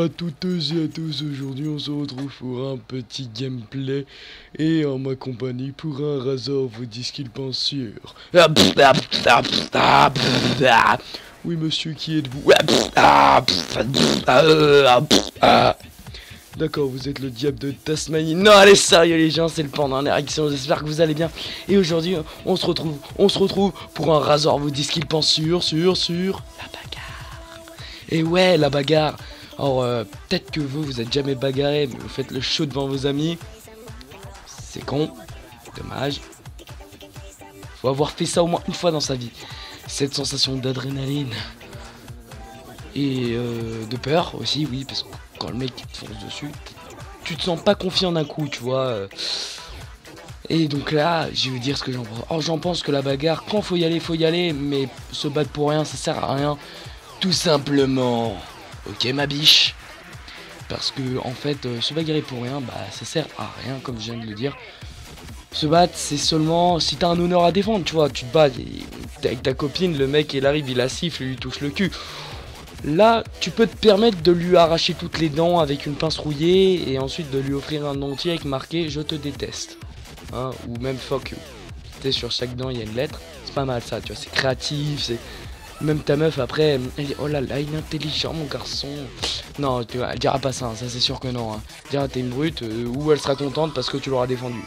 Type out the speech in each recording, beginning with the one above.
à toutes et à tous, aujourd'hui on se retrouve pour un petit gameplay et en ma compagnie pour un Razor vous dit ce qu'il pense sur... Oui monsieur, qui êtes-vous? D'accord, vous êtes le diable de Tasmanie. Non, allez, sérieux les gens, c'est le pendant réaction. J'espère que vous allez bien. Et aujourd'hui, on se retrouve pour un Razor vous dit ce qu'il pense sur la bagarre. Et ouais, la bagarre. Alors, peut-être que vous êtes jamais bagarré, mais vous faites le show devant vos amis. C'est con. Dommage. Faut avoir fait ça au moins une fois dans sa vie. Cette sensation d'adrénaline. Et de peur aussi, oui, parce que quand le mec te fonce dessus, tu te sens pas confiant d'un coup, tu vois. Et donc là, je vais dire ce que j'en pense. Oh, j'en pense que la bagarre, quand faut y aller, mais se battre pour rien, ça sert à rien. Tout simplement. Ok, ma biche. Parce que, en fait, se bagarrer pour rien, bah, ça sert à rien, comme je viens de le dire. Se battre, c'est seulement si t'as un honneur à défendre, tu vois. Tu te bats avec ta copine, le mec, il arrive, il la siffle, il lui touche le cul. Là, tu peux te permettre de lui arracher toutes les dents avec une pince rouillée et ensuite de lui offrir un dentier avec marqué je te déteste. Hein, ou même fuck you. Tu sais, sur chaque dent il y a une lettre. C'est pas mal ça, tu vois, c'est créatif, c'est. Même ta meuf après, elle dit oh là là, il est intelligent mon garçon. Non, tu vois, elle dira pas ça, hein, ça c'est sûr que non. Hein. Elle dira t'es une brute, ou elle sera contente parce que tu l'auras défendu.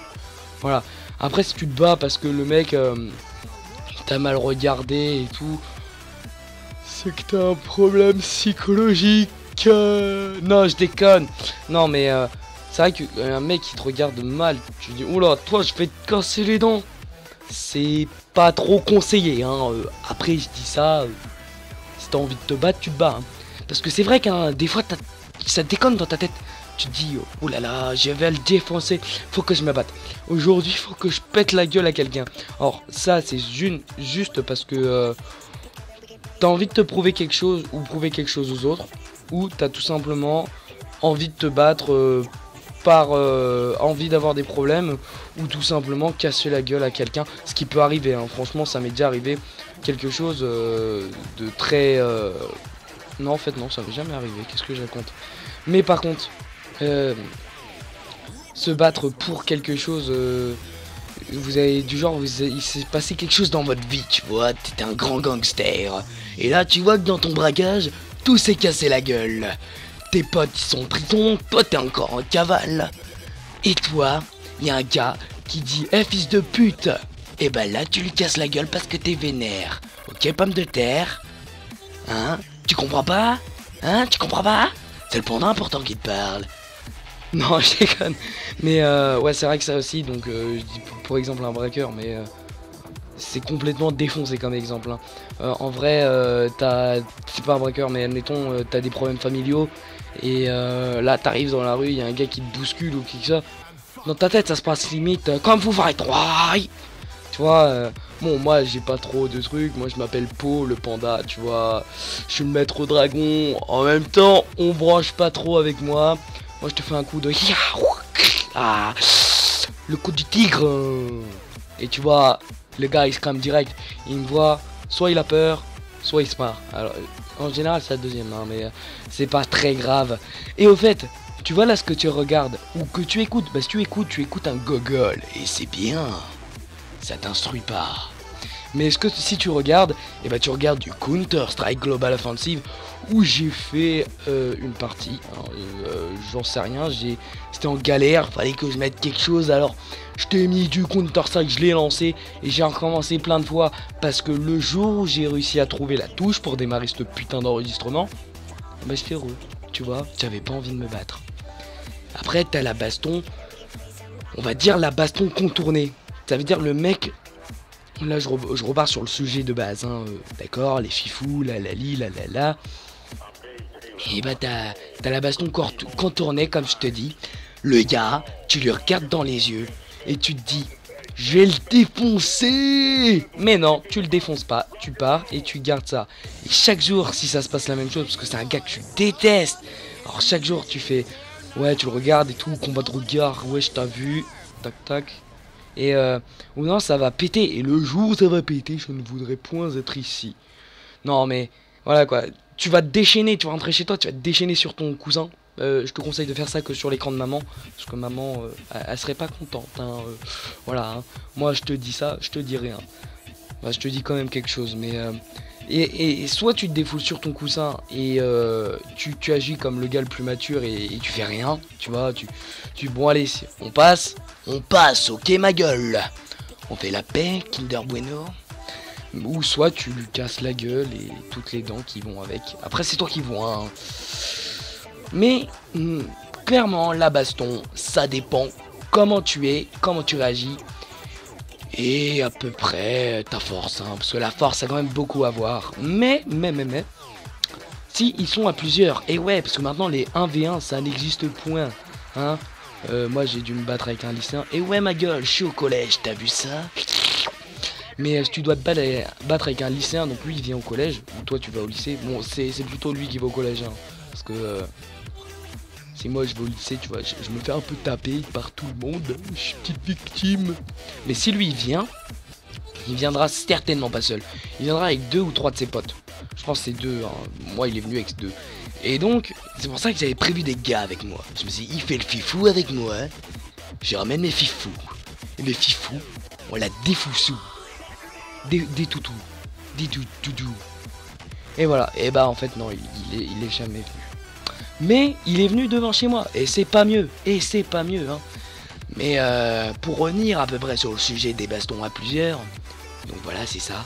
Voilà. Après, si tu te bats parce que le mec t'a mal regardé et tout. C'est que t'as un problème psychologique. Non, je déconne. Non, mais c'est vrai qu'un mec qui te regarde mal, tu dis oula, toi, je vais te casser les dents. C'est pas trop conseillé. Hein. Après, je dis ça. Si t'as envie de te battre, tu te bats. Hein. Parce que c'est vrai qu'un des fois, ça déconne dans ta tête. Tu te dis oh là là, je vais le défoncer. Faut que je me batte. Aujourd'hui, faut que je pète la gueule à quelqu'un. Or, ça, c'est juste parce que. T'as envie de te prouver quelque chose ou prouver quelque chose aux autres, ou t'as tout simplement envie de te battre par envie d'avoir des problèmes, ou tout simplement casser la gueule à quelqu'un, ce qui peut arriver, hein. Franchement ça m'est déjà arrivé, quelque chose de très... Non en fait non, ça m'est jamais arrivé, qu'est-ce que je raconte. Mais par contre, se battre pour quelque chose... vous avez du genre, il s'est passé quelque chose dans votre vie, tu vois, t'étais un grand gangster. Et là, tu vois que dans ton braquage, tout s'est cassé la gueule. Tes potes, ils sont en prison, toi, t'es encore en cavale. Et toi, il y a un gars qui dit, eh, fils de pute. Et ben là, tu lui casses la gueule parce que t'es vénère. Ok, pomme de terre. Hein? Tu comprends pas? Hein? Tu comprends pas? C'est le pendant important qui te parle. Non, je déconne. Mais ouais, c'est vrai que ça aussi. Donc, je dis pour exemple un braqueur, mais c'est complètement défoncé comme exemple. Hein. En vrai, c'est pas un braqueur, mais admettons, t'as des problèmes familiaux. Et là, t'arrives dans la rue, il y a un gars qui te bouscule ou qui que ça. Dans ta tête, ça se passe limite comme vous ferez trois. Tu vois, bon, moi j'ai pas trop de trucs. Moi je m'appelle Po, le panda, tu vois. Je suis le maître dragon. En même temps, on branche pas trop avec moi. Moi je te fais un coup de ah, le coup du tigre. Et tu vois, le gars il se crame direct. Il me voit, soit il a peur, soit il se marre. Alors en général c'est la deuxième, hein, mais c'est pas très grave. Et au fait, tu vois là ce que tu regardes ou que tu écoutes, bah si tu écoutes un gogol. Et c'est bien, ça t'instruit pas. Mais est-ce que si tu regardes, et bah tu regardes du Counter-Strike Global Offensive où j'ai fait une partie, j'en sais rien, c'était en galère, fallait que je mette quelque chose, alors je t'ai mis du Counter-Strike, je l'ai lancé et j'ai recommencé plein de fois parce que le jour où j'ai réussi à trouver la touche pour démarrer ce putain d'enregistrement, bah j'étais heureux, tu vois, j'avais pas envie de me battre. Après t'as la baston, on va dire la baston contournée, ça veut dire le mec... Là je repars sur le sujet de base, hein, d'accord, les fifous, la li, la. Et bah t'as la baston contournée comme je te dis. Le gars, tu lui regardes dans les yeux et tu te dis je vais le défoncer. Mais non, tu le défonces pas, tu pars et tu gardes ça. Et chaque jour, si ça se passe la même chose, parce que c'est un gars que tu détestes, alors chaque jour tu fais ouais, tu le regardes et tout, combat de regard, ouais je t'ai vu, tac tac. Et ou non, ça va péter. Et le jour où ça va péter, je ne voudrais point être ici. Non, mais voilà quoi. tu vas te déchaîner, tu vas rentrer chez toi, tu vas te déchaîner sur ton cousin. Je te conseille de faire ça que sur l'écran de maman, parce que maman, elle serait pas contente. Hein, voilà, hein. Moi je te dis ça, je te dis rien. Bah, je te dis quand même quelque chose, mais et soit tu te défoules sur ton coussin et tu agis comme le gars le plus mature et tu fais rien, tu vois, bon allez, on passe, ok ma gueule, on fait la paix, Kinder Bueno. Ou soit tu lui casses la gueule et toutes les dents qui vont avec. Après c'est toi qui vois, hein. Mais clairement la baston, ça dépend comment tu es, comment tu réagis. Et à peu près ta force, hein, parce que la force a quand même beaucoup à voir. Mais, si ils sont à plusieurs, et ouais, parce que maintenant les 1v1 ça n'existe point, hein. Moi j'ai dû me battre avec un lycéen, et ouais ma gueule, je suis au collège, t'as vu ça? Mais si tu dois te battre avec un lycéen, donc lui il vient au collège, ou toi tu vas au lycée, bon c'est plutôt lui qui va au collège, hein, parce que si moi je vais au lycée, tu vois, je me fais un peu taper par tout le monde, je suis petite victime. Mais si lui il vient, il viendra certainement pas seul. Il viendra avec 2 ou 3 de ses potes. Je pense que c'est 2, hein. Moi il est venu avec 2. Et donc, c'est pour ça que j'avais prévu des gars avec moi. Je me suis dit, il fait le fifou avec moi, hein. Je ramène mes fifous. Et mes fifous, on la défoussou. Des toutous. Des toutous. Et voilà, et bah en fait non, il est jamais venu. Mais il est venu devant chez moi, et c'est pas mieux, hein. Mais pour revenir à peu près sur le sujet des bastons à plusieurs, donc voilà c'est ça,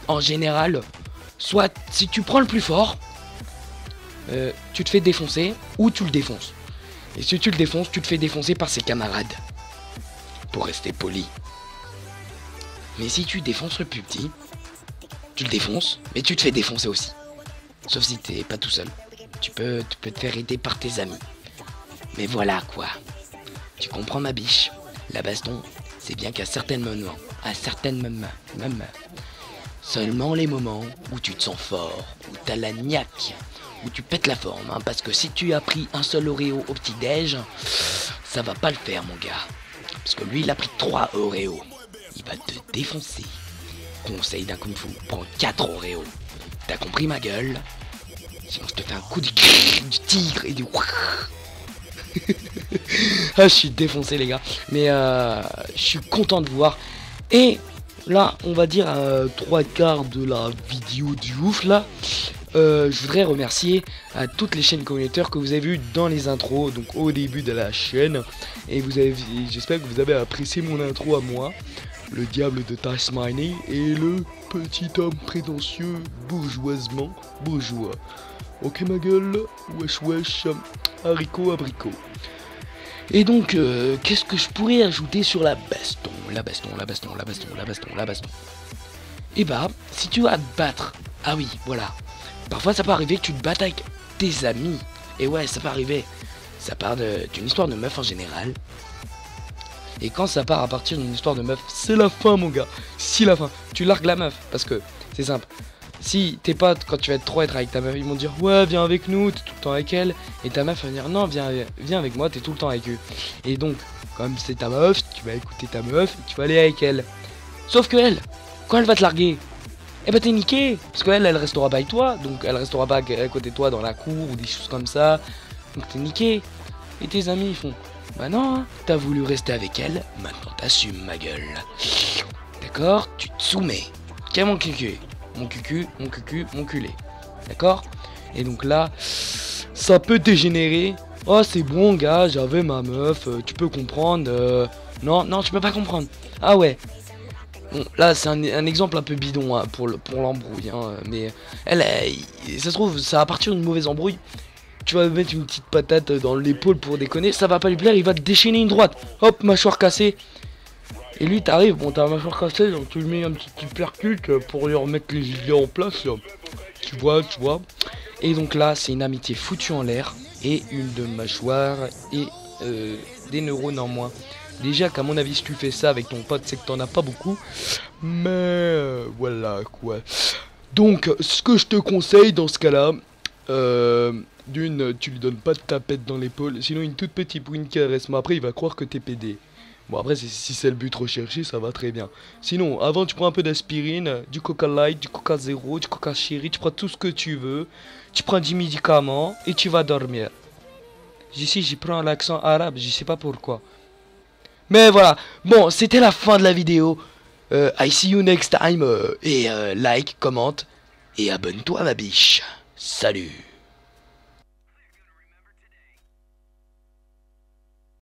en général, soit si tu prends le plus fort, tu te fais défoncer, ou tu le défonces. Et si tu le défonces, tu te fais défoncer par ses camarades, pour rester poli. Mais si tu défonces le plus petit, tu le défonces, mais tu te fais défoncer aussi. Sauf si t'es pas tout seul. Tu peux te faire aider par tes amis. Mais voilà quoi. Tu comprends ma biche. La baston, c'est bien qu'à certains moments, seulement les moments où tu te sens fort, où t'as la niaque, où tu pètes la forme, hein, parce que si tu as pris un seul Oreo au petit-déj, ça va pas le faire mon gars. Parce que lui il a pris 3 Oreos. Il va te défoncer. Conseil d'un kung fu, prends 4 Oreos. T'as compris ma gueule? Sinon je te fais un coup du tigre et du... Ah je suis défoncé les gars. Mais je suis content de vous voir. Et là on va dire 3/4 de la vidéo du ouf là. Je voudrais remercier à toutes les chaînes communautaires que vous avez vues dans les intros, donc au début de la chaîne. Et j'espère que vous avez apprécié mon intro à moi, le diable de Tasmanie et le petit homme prétentieux bourgeoisement bourgeois. Ok ma gueule, wesh wesh, haricot abricot. Et donc, qu'est-ce que je pourrais ajouter sur la baston? Et bah, si tu vas te battre, ah oui, voilà. Parfois ça peut arriver que tu te battes avec tes amis. Et ouais, ça peut arriver. Ça part d'une histoire de meuf en général. Et quand ça part à partir d'une histoire de meuf, c'est la fin mon gars. Si la fin, tu largues la meuf. Parce que c'est simple. Si tes potes, quand tu vas trop être avec ta meuf, ils vont dire ouais viens avec nous, t'es tout le temps avec elle. Et ta meuf va dire non viens avec moi, t'es tout le temps avec eux. Et donc, comme c'est ta meuf, tu vas écouter ta meuf, tu vas aller avec elle. Sauf que elle, quand elle va te larguer, eh ben t'es niqué. Parce qu'elle, elle restera pas avec toi. Donc elle restera pas à côté de toi dans la cour ou des choses comme ça. Donc t'es niqué. Et tes amis ils font bah non, hein, t'as voulu rester avec elle, maintenant t'assumes ma gueule. D'accord? Tu te soumets. Qu'est mon cucu? Mon culé. D'accord? Et donc là, ça peut dégénérer. Oh c'est bon gars, j'avais ma meuf, tu peux comprendre. Non, tu peux pas comprendre. Ah ouais. Bon, là c'est un exemple un peu bidon hein, pour l'embrouille. Hein, mais elle, ça se trouve, ça va partir d'une mauvaise embrouille. Tu vas mettre une petite patate dans l'épaule pour déconner, ça va pas lui plaire, il va te déchaîner une droite. Hop, mâchoire cassée. Et lui t'arrives, bon t'as la mâchoire cassée, donc tu lui mets un petit percute pour lui remettre les idées en place. Tu vois. Et donc là c'est une amitié foutue en l'air et une de mâchoire et des neurones en moins. Déjà qu'à mon avis si tu fais ça avec ton pote c'est que t'en as pas beaucoup. Mais voilà quoi. Donc ce que je te conseille dans ce cas là, d'une, tu lui donnes pas de tapette dans l'épaule, sinon une toute petite pour une caresse, mais après il va croire que t'es pédé. Bon après si c'est le but recherché ça va très bien. Sinon avant tu prends un peu d'aspirine, du coca light, du coca zéro, du coca chéri, tu prends tout ce que tu veux. Tu prends 10 médicaments et tu vas dormir. Ici j'y prends l'accent arabe, je sais pas pourquoi. Mais voilà, bon c'était la fin de la vidéo. I see you next time. Et like, commente et abonne-toi ma biche. Salut.